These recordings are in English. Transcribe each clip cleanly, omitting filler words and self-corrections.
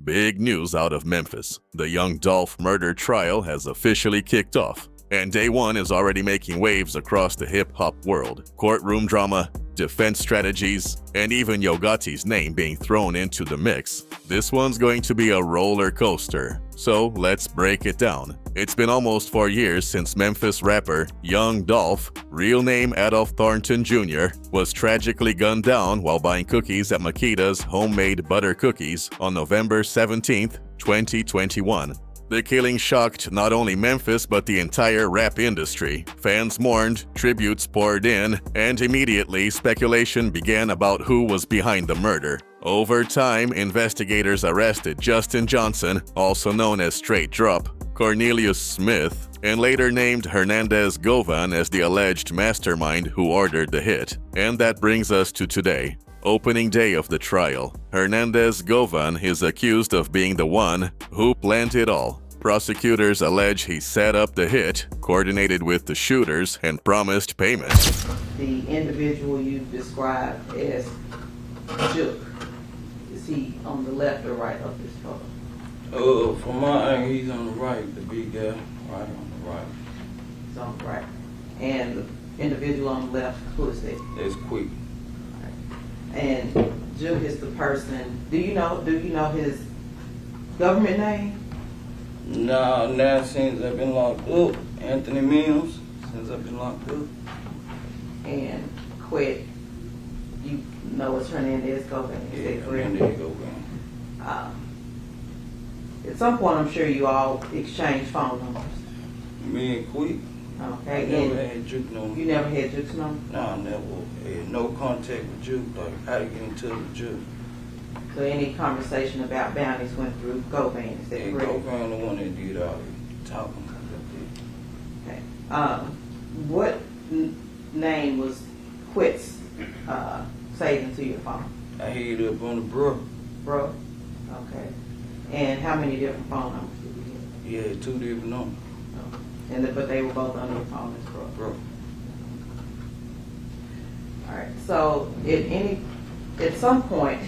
Big news out of Memphis. The young Dolph murder trial has officially kicked off, and day one is already making waves across the hip-hop world. Courtroom drama, defense strategies, and even Yo Gotti's name being thrown into the mix. This one's going to be a roller coaster. So let's break it down. It's been almost 4 years since Memphis rapper Young Dolph, real name Adolph Thornton Jr., was tragically gunned down while buying cookies at Makita's homemade butter cookies on November 17, 2021. The killing shocked not only Memphis but the entire rap industry. Fans mourned, tributes poured in, and immediately speculation began about who was behind the murder. Over time, investigators arrested Justin Johnson, also known as Straight Drop, Cornelius Smith, and later named Hernandez Govan as the alleged mastermind who ordered the hit. And that brings us to today. Opening day of the trial. Hernandez Govan is accused of being the one who planned it all. Prosecutors allege he set up the hit, coordinated with the shooters, and promised payment. The individual you described as Juke, is he on the left or right of this photo? From my angle, he's on the right, the big guy, right on the right. He's on the right. And the individual on the left, who is that? That's Quick. And Juke is the person. Do you know his government name? Nah, now since I've been locked up, Anthony Mills, since I've been locked up. And Quet, you know it's Hernandez Govan. Yeah, Hernandez Govan. At some point, I'm sure you all exchanged phone numbers. Me and Quick. Okay. I never had Juke number. You never had Juke's number? Nah, I never had no contact with Juke, like how to get in touch with Juke. So any conversation about bounties went through Govan, is that correct? Govan the one that did all the talking. Okay. What name was Quet's saved into your phone? I had it up on the bro. Bro? Okay. And how many different phone numbers did you have? Yeah, 2 different numbers. But they were both on your phone as bro. Bro. All right. So at some point,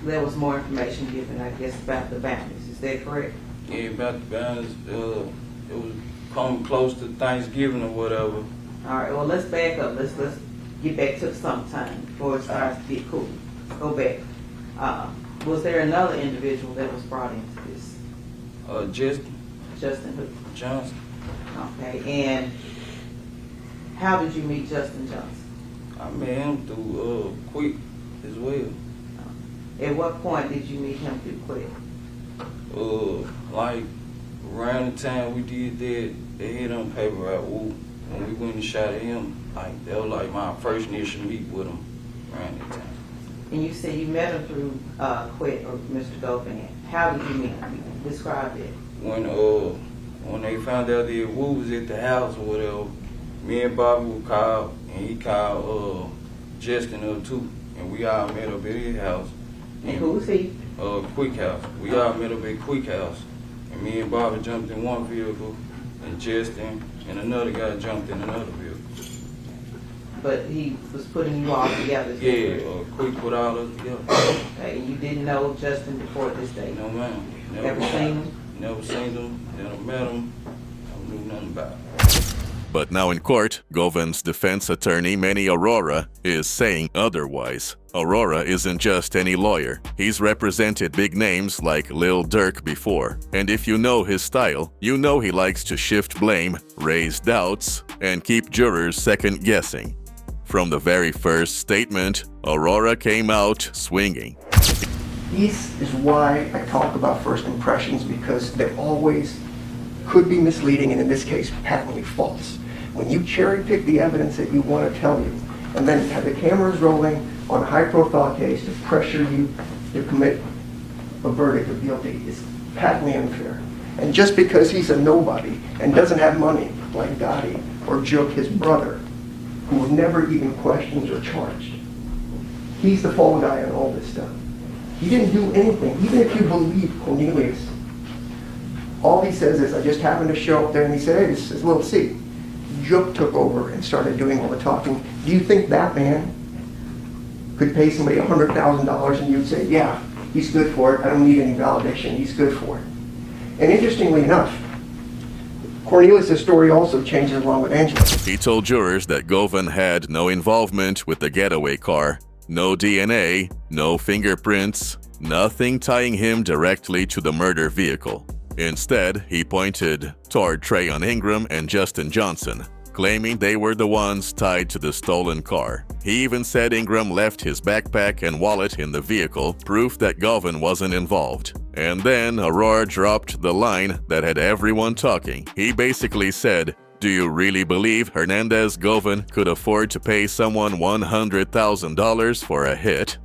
there was more information given, I guess, about the bounties. Is that correct? Yeah, about the bounties. It was coming close to Thanksgiving or whatever. All right. Well, let's back up. Let's get back to some time before it starts to get cool. Go back. Was there another individual that was brought into this? Justin who? Johnson. Okay. And how did you meet Justin Johnson? I met him through Quick as well. At what point did you meet him through Quick? Like around the time we did that, they hit on paper at Woo. When we went and shot at him, like that was like my first initial meet with him around that time. And you said you met him through Quick or Mr. Govan. How did you meet him? Describe it. When they found out that Woo was at the house or whatever, me and Bobby would call, and he called Justin up too, and we all met up at his house. And who was he? Quick house. We all met up at Quick house, and me and Bobby jumped in one vehicle, and Justin and another guy jumped in another vehicle. But he was putting you all together. Yeah, Quick put all us together. Okay, and you didn't know Justin before this day? No ma'am. Never seen him? Never seen him, never met him, I knew nothing about him. But now in court, Govan's defense attorney Manny Aurora is saying otherwise. Aurora isn't just any lawyer. He's represented big names like Lil Durk before. And if you know his style, you know he likes to shift blame, raise doubts, and keep jurors second-guessing. From the very first statement, Aurora came out swinging. This is why I talk about first impressions, because they always could be misleading, and in this case, patently false. When you cherry pick the evidence that you want to tell you, and then have the cameras rolling on a high-profile case to pressure you to commit a verdict of guilty, is patently unfair. And just because he's a nobody and doesn't have money, like Gotti or Juke, his brother, who were never even questioned or charged, he's the fall guy on all this stuff. He didn't do anything, even if you believe Cornelius. All he says is, I just happened to show up there, and he said, hey, this is Little C. Juke took over and started doing all the talking. Do you think that man could pay somebody $100,000 and you'd say, yeah, He's good for it. I don't need any validation. He's good for it. And interestingly enough, Cornelius' story also changes along with Angela. He told jurors that Govan had no involvement with the getaway car, no DNA, no fingerprints, nothing tying him directly to the murder vehicle. Instead, he pointed toward Trayon Ingram and Justin Johnson, claiming they were the ones tied to the stolen car. He even said Ingram left his backpack and wallet in the vehicle, proof that Govan wasn't involved. And then Aurora dropped the line that had everyone talking. He basically said, "Do you really believe Hernandez Govan could afford to pay someone $100,000 for a hit?"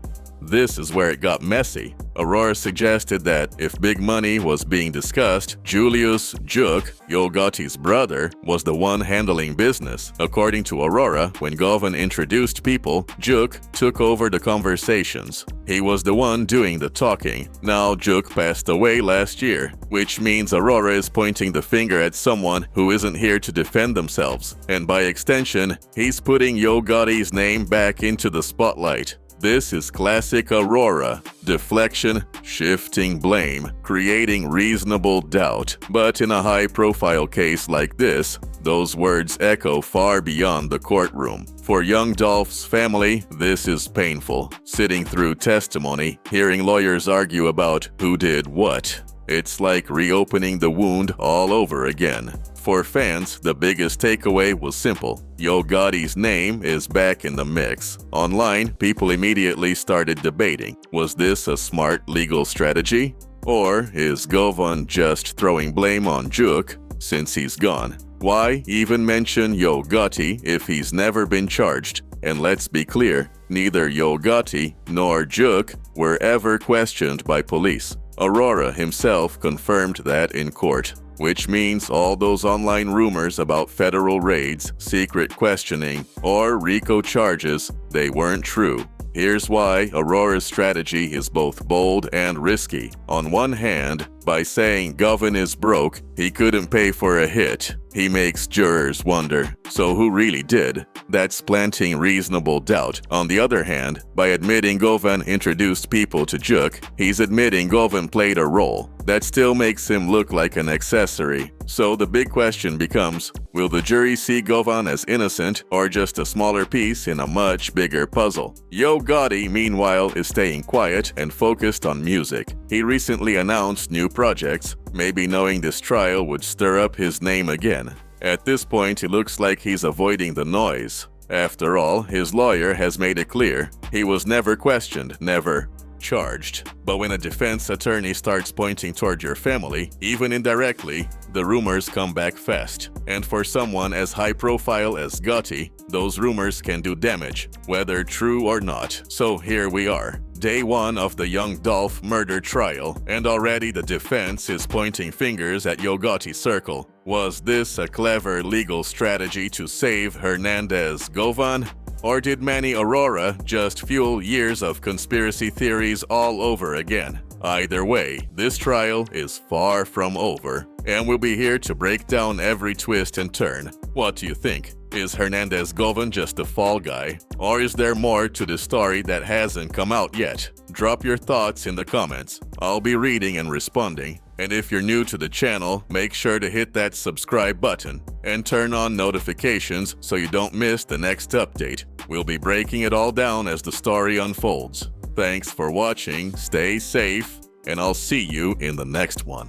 This is where it got messy. Aurora suggested that if big money was being discussed, Julius Juk, Yo Gotti's brother, was the one handling business. According to Aurora, when Govan introduced people, Juk took over the conversations. He was the one doing the talking. Now Juk passed away last year, which means Aurora is pointing the finger at someone who isn't here to defend themselves. And by extension, he's putting Yo Gotti's name back into the spotlight. This is classic Aurora. Deflection, shifting blame, creating reasonable doubt. But in a high-profile case like this, those words echo far beyond the courtroom. For young Dolph's family, this is painful. Sitting through testimony, hearing lawyers argue about who did what. It's like reopening the wound all over again. For fans, the biggest takeaway was simple. Yo Gotti's name is back in the mix. Online, people immediately started debating. Was this a smart legal strategy? Or is Govan just throwing blame on Juk since he's gone? Why even mention Yo Gotti if he's never been charged? And let's be clear, neither Yo Gotti nor Juk were ever questioned by police. Aurora himself confirmed that in court, which means all those online rumors about federal raids, secret questioning, or RICO charges, they weren't true. Here's why Aurora's strategy is both bold and risky. On one hand, by saying Govan is broke, he couldn't pay for a hit, he makes jurors wonder, so who really did? That's planting reasonable doubt. On the other hand, by admitting Govan introduced people to Juk, he's admitting Govan played a role. That still makes him look like an accessory. So the big question becomes, will the jury see Govan as innocent or just a smaller piece in a much bigger puzzle? Yo Gotti, meanwhile, is staying quiet and focused on music. He recently announced new projects, maybe knowing this trial would stir up his name again. At this point, it looks like he's avoiding the noise. After all, his lawyer has made it clear he was never questioned, never charged. But when a defense attorney starts pointing toward your family, even indirectly, the rumors come back fast. And for someone as high profile as Gotti, those rumors can do damage, whether true or not. So here we are, day one of the young Dolph murder trial, and already the defense is pointing fingers at Yo Gotti's circle. Was this a clever legal strategy to save Hernandez Govan? Or did Manny Aurora just fuel years of conspiracy theories all over again? Either way, this trial is far from over, and we'll be here to break down every twist and turn. What do you think? Is Hernandez Govan just a fall guy? Or is there more to the story that hasn't come out yet? Drop your thoughts in the comments. I'll be reading and responding. And if you're new to the channel, make sure to hit that subscribe button and turn on notifications so you don't miss the next update. We'll be breaking it all down as the story unfolds. Thanks for watching, stay safe, and I'll see you in the next one.